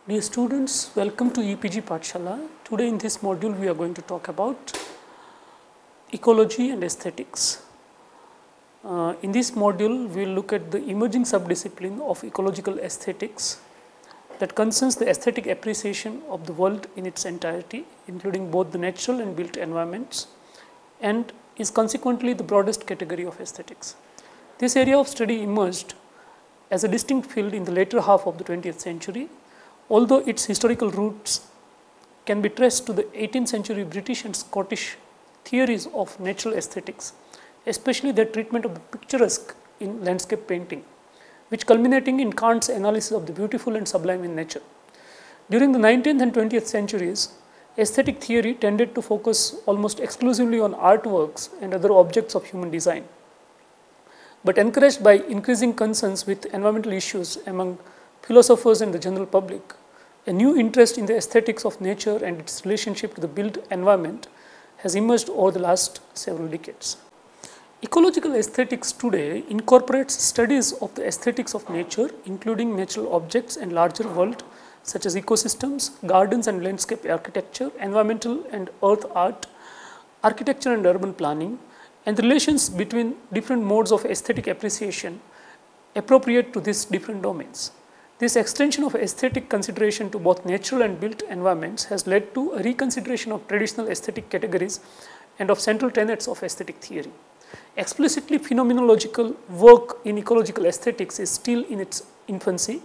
Dear students, welcome to Epg Pathshala. Today in this module we are going to talk about ecology and aesthetics. In this module we will look at the emerging subdiscipline of ecological aesthetics that concerns the aesthetic appreciation of the world in its entirety, including both the natural and built environments, and is consequently the broadest category of aesthetics. This area of study emerged as a distinct field in the later half of the 20th century, although its historical roots can be traced to the 18th century British and Scottish theories of natural aesthetics, especially their treatment of the picturesque in landscape painting, which culminating in Kant's analysis of the beautiful and sublime in nature. During the 19th and 20th centuries, aesthetic theory tended to focus almost exclusively on artworks and other objects of human design. But encouraged by increasing concerns with environmental issues among philosophers and the general public, a new interest in the aesthetics of nature and its relationship to the built environment has emerged over the last several decades. Ecological aesthetics today incorporates studies of the aesthetics of nature, including natural objects and larger world, such as ecosystems, gardens and landscape architecture, environmental and earth art, architecture and urban planning, and the relations between different modes of aesthetic appreciation appropriate to these different domains. This extension of aesthetic consideration to both natural and built environments has led to a reconsideration of traditional aesthetic categories and of central tenets of aesthetic theory. Explicitly phenomenological work in ecological aesthetics is still in its infancy,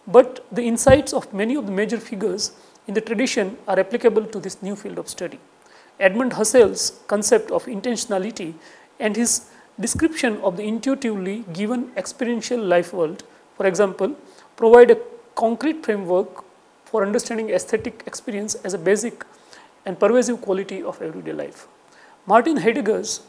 but the insights of many of the major figures in the tradition are applicable to this new field of study. Edmund Husserl's concept of intentionality and his description of the intuitively given experiential life world, for example, provide a concrete framework for understanding aesthetic experience as a basic and pervasive quality of everyday life. Martin Heidegger's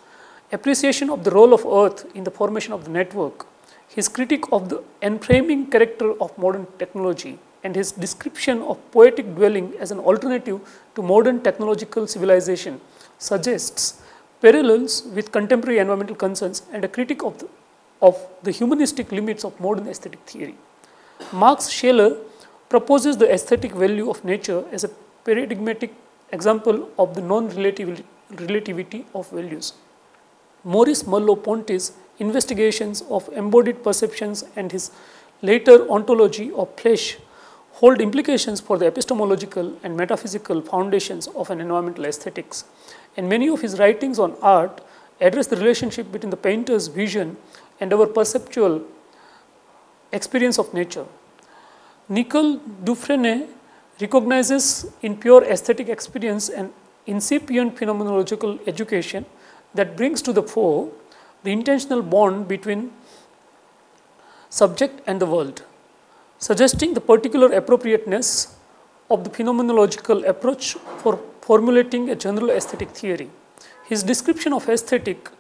appreciation of the role of earth in the formation of the network, his critique of the enframing character of modern technology, and his description of poetic dwelling as an alternative to modern technological civilization suggests parallels with contemporary environmental concerns and a critique of the humanistic limits of modern aesthetic theory. Max Scheler proposes the aesthetic value of nature as a paradigmatic example of the non-relativity of values. Maurice Merleau-Ponty's investigations of embodied perceptions and his later ontology of flesh hold implications for the epistemological and metaphysical foundations of an environmental aesthetics, and many of his writings on art address the relationship between the painter's vision and our perceptual experience of nature. Nicole Dufresne recognizes in pure aesthetic experience an incipient phenomenological education that brings to the fore the intentional bond between subject and the world, suggesting the particular appropriateness of the phenomenological approach for formulating a general aesthetic theory. His description of aesthetic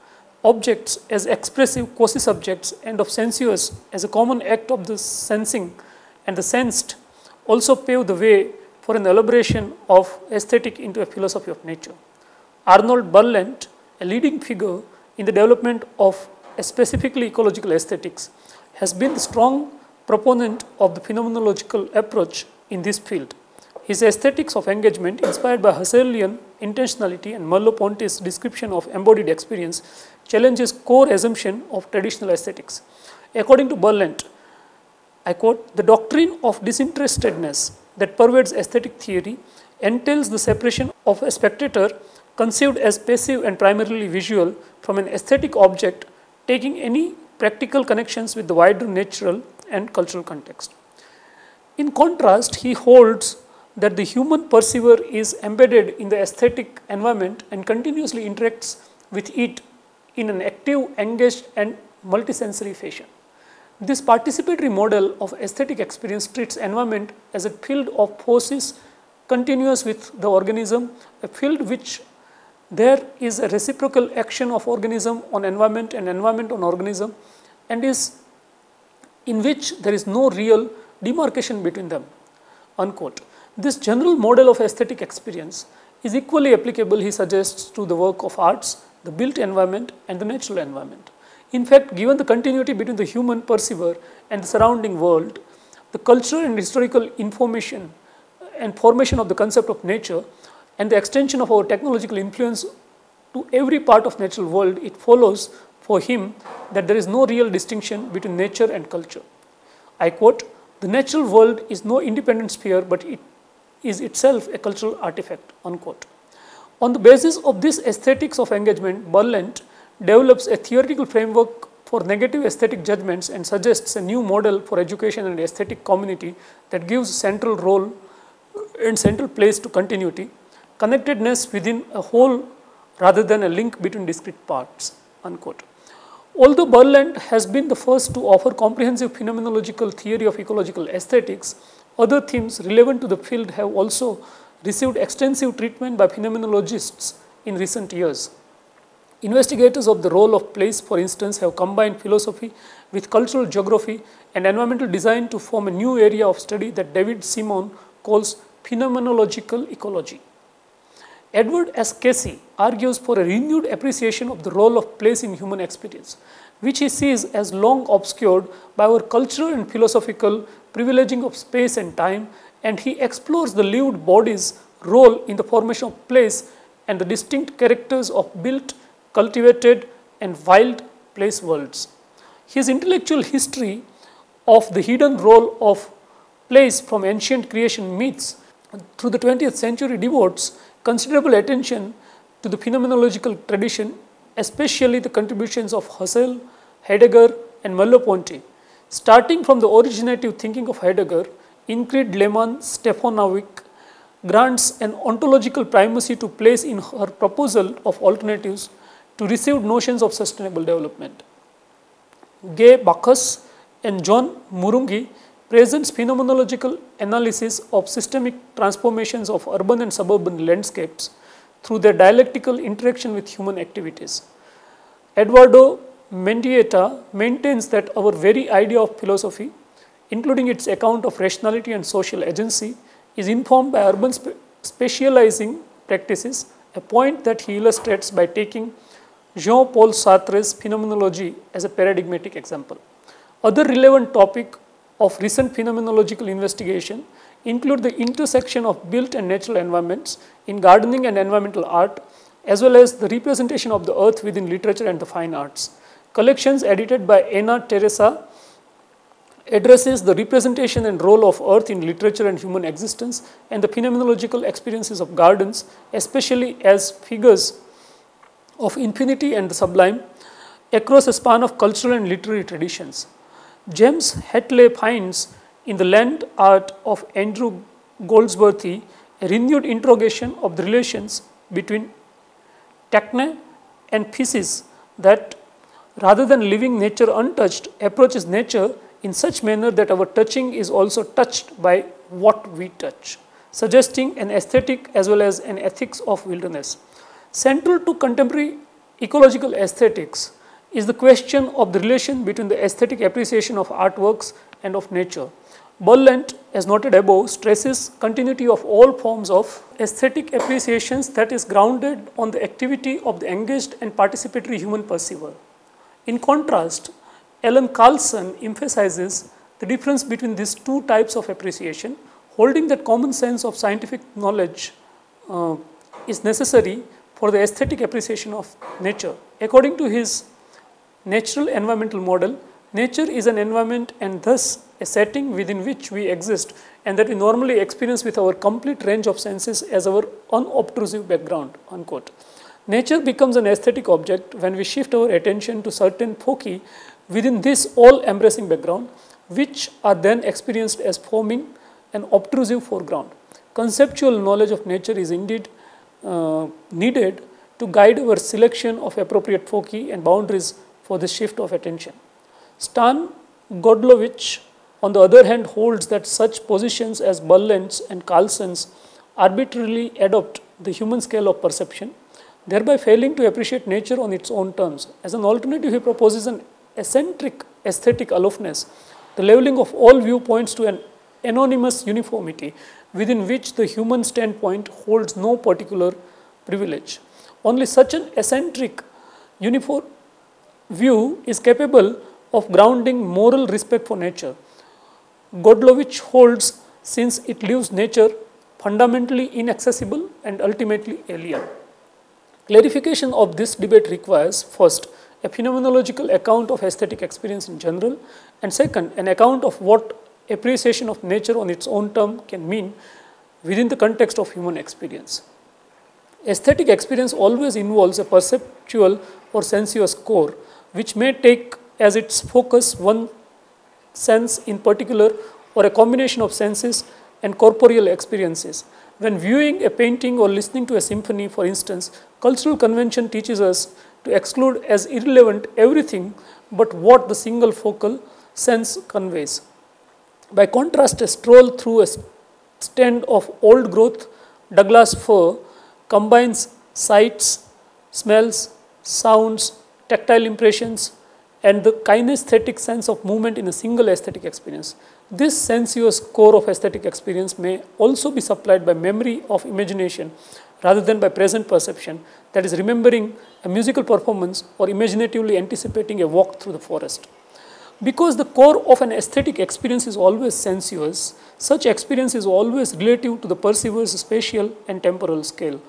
objects as expressive quasi-subjects and of sensuous as a common act of the sensing and the sensed also paved the way for an elaboration of aesthetic into a philosophy of nature. Arnold Berlant, a leading figure in the development of a specifically ecological aesthetics, has been the strong proponent of the phenomenological approach in this field. His aesthetics of engagement, inspired by Husserlian intentionality and Merleau-Ponty's description of embodied experience, challenges core assumption of traditional aesthetics. According to Berlant, I quote, "The doctrine of disinterestedness that pervades aesthetic theory entails the separation of a spectator conceived as passive and primarily visual from an aesthetic object taking any practical connections with the wider natural and cultural context." In contrast, he holds that the human perceiver is embedded in the aesthetic environment and continuously interacts with it in an active, engaged and multisensory fashion. This participatory model of aesthetic experience treats environment as a field of forces continuous with the organism, a field which there is a reciprocal action of organism on environment and environment on organism, and is in which there is no real demarcation between them, unquote. This general model of aesthetic experience is equally applicable, he suggests, to the work of arts, the built environment and the natural environment. In fact, given the continuity between the human perceiver and the surrounding world, the cultural and historical information and formation of the concept of nature and the extension of our technological influence to every part of natural world, it follows for him that there is no real distinction between nature and culture. I quote, "The natural world is no independent sphere, but it is itself a cultural artifact," unquote. On the basis of this aesthetics of engagement, Berlant develops a theoretical framework for negative aesthetic judgments and suggests a new model for education and aesthetic community that gives central role and central place to continuity, connectedness within a whole rather than a link between discrete parts, unquote. Although Berlant has been the first to offer comprehensive phenomenological theory of ecological aesthetics, other themes relevant to the field have also received extensive treatment by phenomenologists in recent years. Investigators of the role of place, for instance, have combined philosophy with cultural geography and environmental design to form a new area of study that David Simon calls phenomenological ecology. Edward S. Casey argues for a renewed appreciation of the role of place in human experience, which he sees as long obscured by our cultural and philosophical privileging of space and time, and he explores the lived body's role in the formation of place and the distinct characters of built, cultivated, and wild place worlds. His intellectual history of the hidden role of place from ancient creation myths through the 20th century devotes considerable attention to the phenomenological tradition, especially the contributions of Husserl, Heidegger, and Merleau-Ponty. Starting from the originative thinking of Heidegger, Ingrid Lehmann-Stefanovic grants an ontological primacy to place in her proposal of alternatives to received notions of sustainable development. Gay Bacchus and John Murungi presents phenomenological analysis of systemic transformations of urban and suburban landscapes through their dialectical interaction with human activities. Eduardo Mendieta maintains that our very idea of philosophy, including its account of rationality and social agency, is informed by urban specializing practices, a point that he illustrates by taking Jean-Paul Sartre's phenomenology as a paradigmatic example. Other relevant topics of recent phenomenological investigation include the intersection of built and natural environments in gardening and environmental art, as well as the representation of the earth within literature and the fine arts. Collections edited by Anna Teresa addresses the representation and role of earth in literature and human existence and the phenomenological experiences of gardens, especially as figures of infinity and the sublime across a span of cultural and literary traditions. James Hatley finds in the land art of Andrew Goldsworthy a renewed interrogation of the relations between techne and physis that, rather than leaving nature untouched, approaches nature in such manner that our touching is also touched by what we touch, suggesting an aesthetic as well as an ethics of wilderness. Central to contemporary ecological aesthetics is the question of the relation between the aesthetic appreciation of artworks and of nature. Berlant, as noted above, stresses continuity of all forms of aesthetic appreciations that is grounded on the activity of the engaged and participatory human perceiver. In contrast, Alan Carlson emphasizes the difference between these two types of appreciation, holding that common sense of scientific knowledge is necessary for the aesthetic appreciation of nature. According to his natural environmental model, nature is an environment and thus a setting within which we exist and that we normally experience with our complete range of senses as our unobtrusive background, unquote. Nature becomes an aesthetic object when we shift our attention to certain foci within this all-embracing background, which are then experienced as forming an obtrusive foreground. Conceptual knowledge of nature is indeed needed to guide our selection of appropriate foci and boundaries for this shift of attention. Stan Godlovich, on the other hand, holds that such positions as Berlant's and Carlson's arbitrarily adopt the human scale of perception, thereby failing to appreciate nature on its own terms. As an alternative, he proposes an eccentric aesthetic aloofness, the leveling of all viewpoints to an anonymous uniformity within which the human standpoint holds no particular privilege. Only such an eccentric uniform view is capable of grounding moral respect for nature. Godlovich holds, since it leaves nature fundamentally inaccessible and ultimately alien. Clarification of this debate requires, first, a phenomenological account of aesthetic experience in general, and second, an account of what appreciation of nature on its own term can mean within the context of human experience. Aesthetic experience always involves a perceptual or sensuous core, which may take as its focus one sense in particular or a combination of senses and corporeal experiences. When viewing a painting or listening to a symphony, for instance, cultural convention teaches us to exclude as irrelevant everything but what the single focal sense conveys. By contrast, a stroll through a stand of old growth Douglas fir combines sights, smells, sounds, tactile impressions, and the kinesthetic sense of movement in a single aesthetic experience. This sensuous core of aesthetic experience may also be supplied by memory of imagination rather than by present perception, that is, remembering a musical performance or imaginatively anticipating a walk through the forest. Because the core of an aesthetic experience is always sensuous, such experience is always relative to the perceiver's spatial and temporal scale.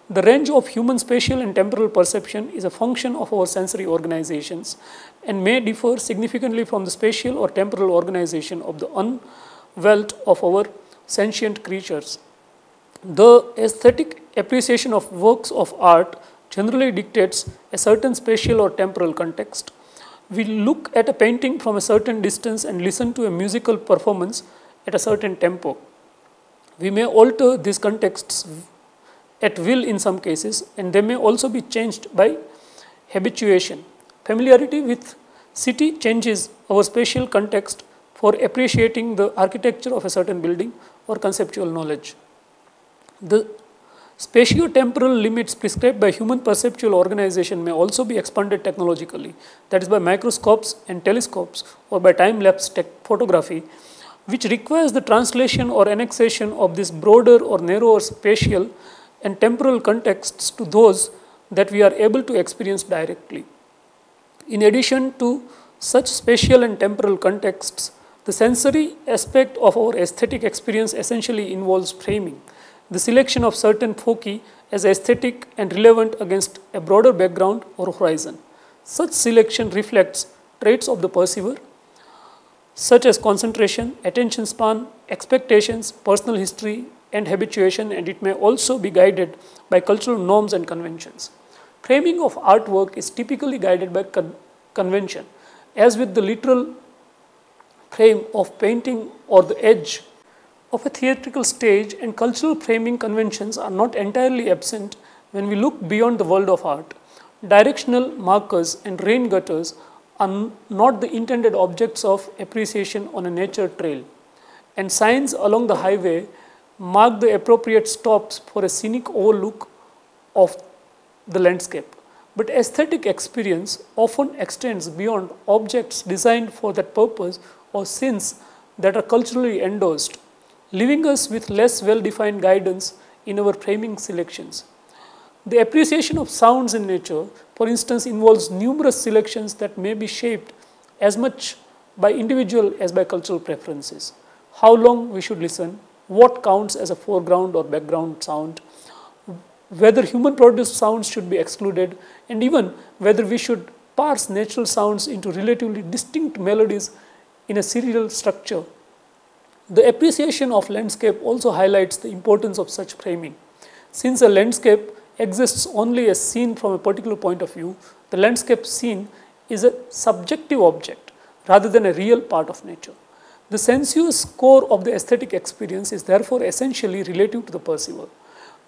The range of human spatial and temporal perception is a function of our sensory organizations and may differ significantly from the spatial or temporal organization of the unwealth of our sentient creatures. The aesthetic appreciation of works of art generally dictates a certain spatial or temporal context. We look at a painting from a certain distance and listen to a musical performance at a certain tempo. We may alter these contexts at will in some cases, and they may also be changed by habituation. Familiarity with city changes our spatial context for appreciating the architecture of a certain building or conceptual knowledge. The spatio-temporal limits prescribed by human perceptual organization may also be expanded technologically, that is by microscopes and telescopes or by time-lapse photography, which requires the translation or annexation of this broader or narrower spatial and temporal contexts to those that we are able to experience directly. In addition to such spatial and temporal contexts, the sensory aspect of our aesthetic experience essentially involves framing, the selection of certain foci as aesthetic and relevant against a broader background or horizon. Such selection reflects traits of the perceiver, such as concentration, attention span, expectations, personal history, and habituation, and it may also be guided by cultural norms and conventions. Framing of artwork is typically guided by convention. As with the literal frame of painting or the edge of a theatrical stage, and cultural framing conventions are not entirely absent when we look beyond the world of art. Directional markers and rain gutters are not the intended objects of appreciation on a nature trail, and signs along the highway mark the appropriate stops for a scenic overlook of the landscape. But aesthetic experience often extends beyond objects designed for that purpose or scenes that are culturally endorsed, leaving us with less well-defined guidance in our framing selections. The appreciation of sounds in nature, for instance, involves numerous selections that may be shaped as much by individual as by cultural preferences. How long we should listen, what counts as a foreground or background sound, whether human-produced sounds should be excluded, and even whether we should parse natural sounds into relatively distinct melodies in a serial structure. The appreciation of landscape also highlights the importance of such framing. Since a landscape exists only as seen from a particular point of view, the landscape scene is a subjective object rather than a real part of nature. The sensuous core of the aesthetic experience is therefore essentially relative to the perceiver.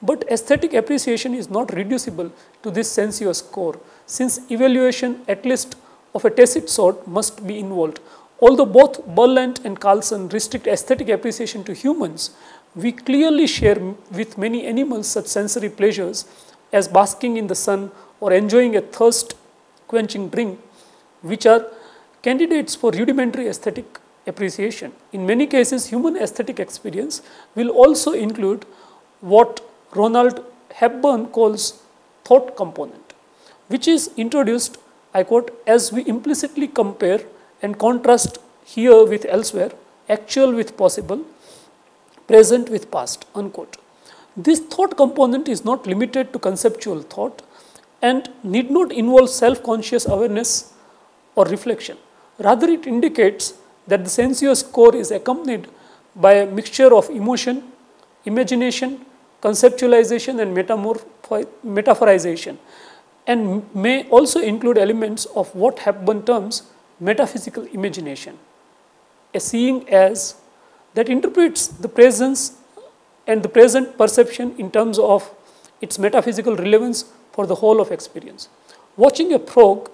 But aesthetic appreciation is not reducible to this sensuous core, since evaluation, at least of a tacit sort, must be involved. Although both Berlant and Carlson restrict aesthetic appreciation to humans, we clearly share with many animals such sensory pleasures as basking in the sun or enjoying a thirst-quenching drink, which are candidates for rudimentary aesthetic appreciation. In many cases, human aesthetic experience will also include what Ronald Hepburn calls thought component, which is introduced, I quote, as we implicitly compare and contrast here with elsewhere, actual with possible, present with past, unquote. This thought component is not limited to conceptual thought and need not involve self-conscious awareness or reflection. Rather, it indicates that the sensuous core is accompanied by a mixture of emotion, imagination, conceptualization and metaphorization, and may also include elements of what Hepburn terms metaphysical imagination, a seeing as that interprets the presence and the present perception in terms of its metaphysical relevance for the whole of experience. Watching a frog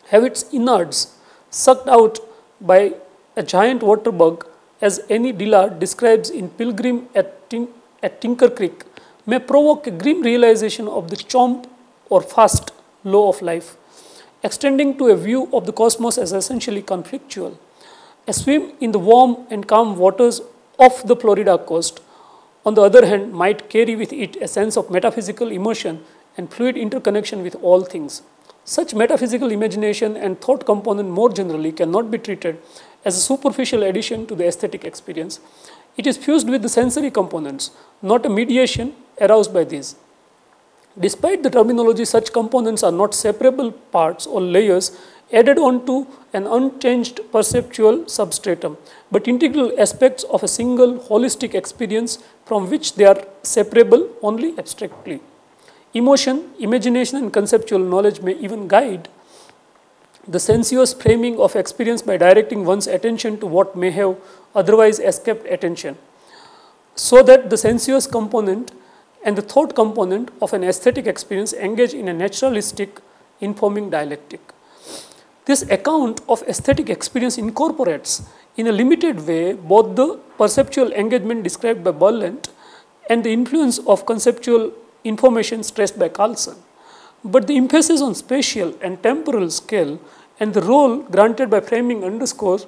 have its innards sucked out by a giant water bug, as any Dillard describes in Pilgrim at Tinker Creek, may provoke a grim realization of the chomp or fast law of life, extending to a view of the cosmos as essentially conflictual. A swim in the warm and calm waters of the Florida coast, on the other hand, might carry with it a sense of metaphysical immersion and fluid interconnection with all things. Such metaphysical imagination and thought component more generally cannot be treated as a superficial addition to the aesthetic experience. It is fused with the sensory components, not a mediation aroused by these. Despite the terminology, such components are not separable parts or layers added onto an unchanged perceptual substratum, but integral aspects of a single holistic experience from which they are separable only abstractly. Emotion, imagination and conceptual knowledge may even guide the sensuous framing of experience by directing one's attention to what may have otherwise escaped attention, so that the sensuous component and the thought component of an aesthetic experience engage in a naturalistic, informing dialectic. This account of aesthetic experience incorporates, in a limited way, both the perceptual engagement described by Berlant and the influence of conceptual information stressed by Carlson. But the emphasis on spatial and temporal scale and the role granted by framing underscores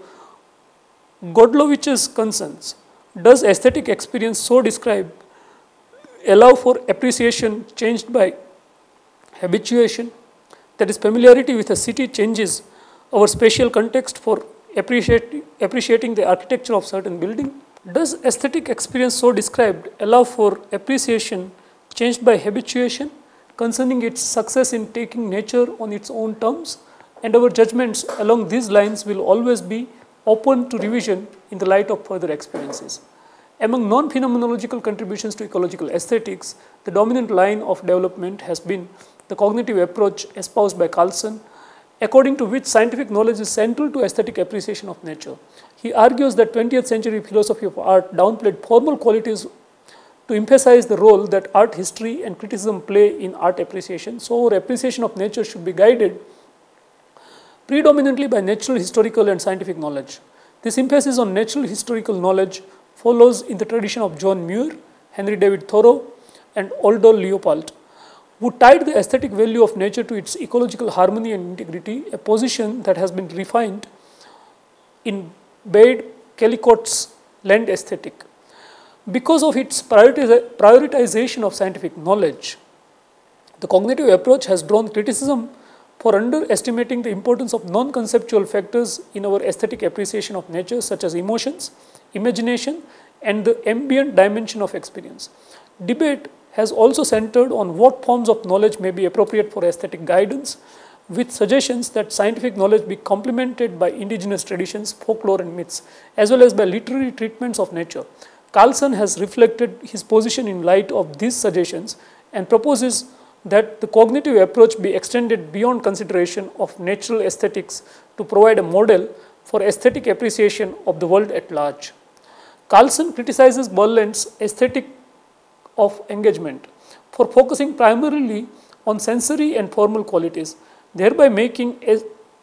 Godlovich's concerns. Does aesthetic experience so described allow for appreciation changed by habituation? That is, familiarity with a city changes our spatial context for appreciating the architecture of certain building. Does aesthetic experience so described allow for appreciation changed by habituation concerning its success in taking nature on its own terms? And our judgments along these lines will always be open to revision in the light of further experiences. Among non-phenomenological contributions to ecological aesthetics, the dominant line of development has been the cognitive approach espoused by Carlson, according to which scientific knowledge is central to aesthetic appreciation of nature. He argues that 20th century philosophy of art downplayed formal qualities to emphasize the role that art history and criticism play in art appreciation. So our appreciation of nature should be guided predominantly by natural, historical and scientific knowledge. This emphasis on natural historical knowledge follows in the tradition of John Muir, Henry David Thoreau and Aldo Leopold, who tied the aesthetic value of nature to its ecological harmony and integrity, a position that has been refined in Bade Kellicott's land aesthetic. Because of its prioritization of scientific knowledge, the cognitive approach has drawn criticism for underestimating the importance of non-conceptual factors in our aesthetic appreciation of nature, such as emotions, imagination, and the ambient dimension of experience. Debate has also centered on what forms of knowledge may be appropriate for aesthetic guidance, with suggestions that scientific knowledge be complemented by indigenous traditions, folklore and myths, as well as by literary treatments of nature. Carlson has reflected his position in light of these suggestions and proposes that the cognitive approach be extended beyond consideration of natural aesthetics to provide a model for aesthetic appreciation of the world at large. Carlson criticizes Berlant's aesthetic of engagement for focusing primarily on sensory and formal qualities, thereby making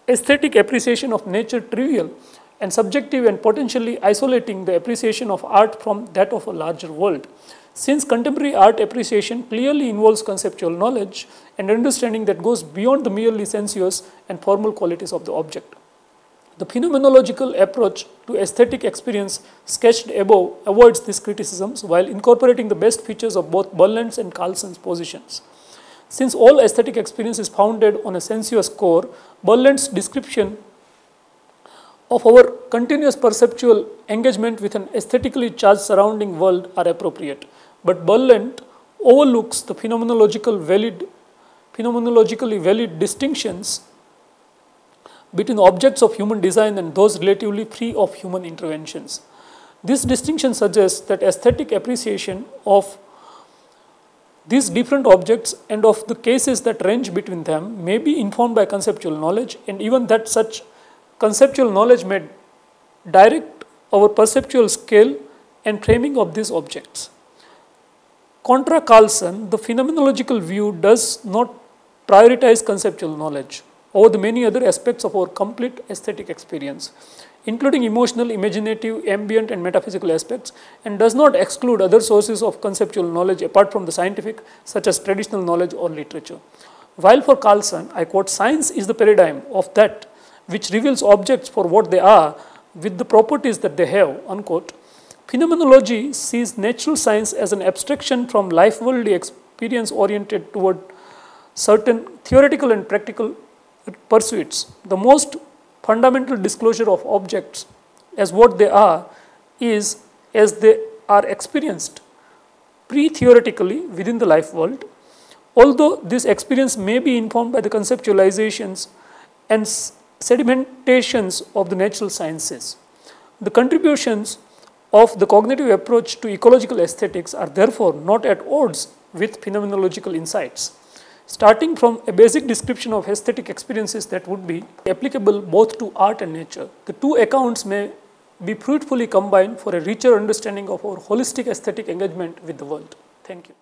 aesthetic appreciation of nature trivial and subjective and potentially isolating the appreciation of art from that of a larger world. Since contemporary art appreciation clearly involves conceptual knowledge and understanding that goes beyond the merely sensuous and formal qualities of the object. The phenomenological approach to aesthetic experience sketched above avoids these criticisms while incorporating the best features of both Berlant's and Carlson's positions. Since all aesthetic experience is founded on a sensuous core, Berlant's description of our continuous perceptual engagement with an aesthetically charged surrounding world are appropriate. But Berlant overlooks the phenomenologically valid distinctions between objects of human design and those relatively free of human interventions. This distinction suggests that aesthetic appreciation of these different objects and of the cases that range between them may be informed by conceptual knowledge, and even that such conceptual knowledge may direct our perceptual scale and framing of these objects. Contra Carlson, the phenomenological view does not prioritize conceptual knowledge over the many other aspects of our complete aesthetic experience, including emotional, imaginative, ambient and metaphysical aspects, and does not exclude other sources of conceptual knowledge apart from the scientific, such as traditional knowledge or literature. While for Carlson, I quote, "Science is the paradigm of that which reveals objects for what they are with the properties that they have," unquote. Phenomenology sees natural science as an abstraction from life-worldly experience oriented toward certain theoretical and practical pursuits. The most fundamental disclosure of objects as what they are is as they are experienced pre-theoretically within the life world, although this experience may be informed by the conceptualizations and sedimentations of the natural sciences. The contributions of the cognitive approach to ecological aesthetics are therefore not at odds with phenomenological insights. Starting from a basic description of aesthetic experiences that would be applicable both to art and nature, the two accounts may be fruitfully combined for a richer understanding of our holistic aesthetic engagement with the world. Thank you.